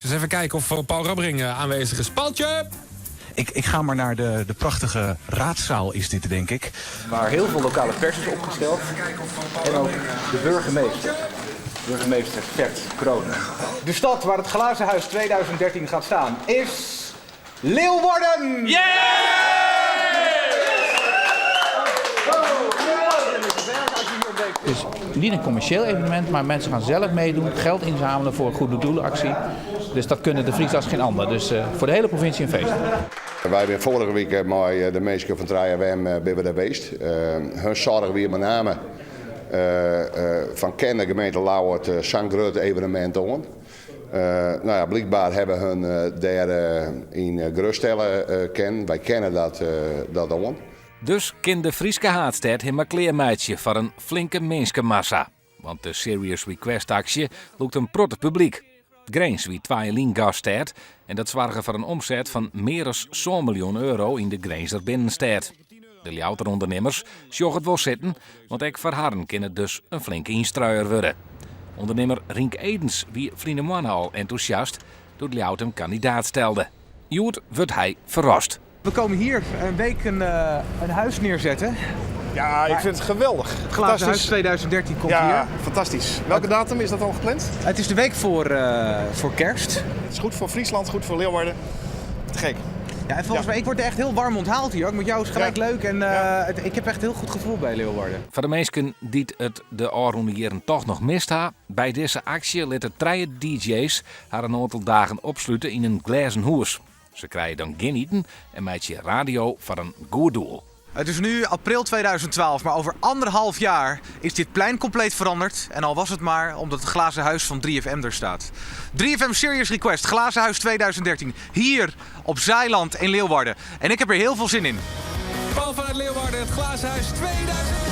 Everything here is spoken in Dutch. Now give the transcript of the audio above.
Dus even kijken of Paul Rabbering aanwezig is. Paltje! Ik ga maar naar de prachtige raadzaal is dit, denk ik. Waar heel veel lokale pers is opgesteld. En ook de burgemeester. Burgemeester Gert Kronen. De stad waar het Glazen Huis 2013 gaat staan is... Leeuwarden! Het is niet een commercieel evenement, maar mensen gaan zelf meedoen, geld inzamelen voor een goede doelenactie. Dus dat kunnen de Friese als geen ander. Dus voor de hele provincie een feest. Wij zijn vorige week met de mensen van 3FM ben we daar geweest. Hun zorgen weer met name van de gemeente Lauwert zo'n groot evenement aan. Nou ja, blijkbaar hebben hun daar in geruststellen kennen. Wij kennen dat aan. Dus kan de Frieske Haatstad hem een kleermeidje voor een flinke mensenmassa. Want de Serious Request actie loopt een protte publiek. Grains wie 2 gaststad en dat zorgen voor een omzet van meer dan €1 miljoen in de Grainser binnenstad. De louter ondernemers zogen het wel zitten, want ook voor haar kan het dus een flinke instruier worden. Ondernemer Rink Edens wie vrienden man al enthousiast toen Ljout hem kandidaat stelde. Joet wordt hij verrast. We komen hier een week een huis neerzetten. Ja, ik vind het geweldig. Het Glazen Huis 2013 komt hier. Ja, fantastisch. Welke datum is dat al gepland? Het is de week voor kerst. Het is goed voor Friesland, goed voor Leeuwarden. Te gek. Ja, en volgens mij, ik word er echt heel warm onthaald hier. Ook met jou is gelijk leuk en ik heb echt een heel goed gevoel bij Leeuwarden. Voor de mensen die het de aanroende jaren toch nog mist hebben, bij deze actie laten 3 DJ's haar een aantal dagen opsluiten in een glazen huis. Ze krijgen dan genieten en maakt je radio voor een goed doel. Het is nu april 2012, maar over 1,5 jaar is dit plein compleet veranderd. En al was het maar omdat het Glazen Huis van 3FM er staat. 3FM Serious Request, Glazen Huis 2013. Hier op Zeiland in Leeuwarden. En ik heb er heel veel zin in. Paul vanuit Leeuwarden, het Glazen Huis 2013.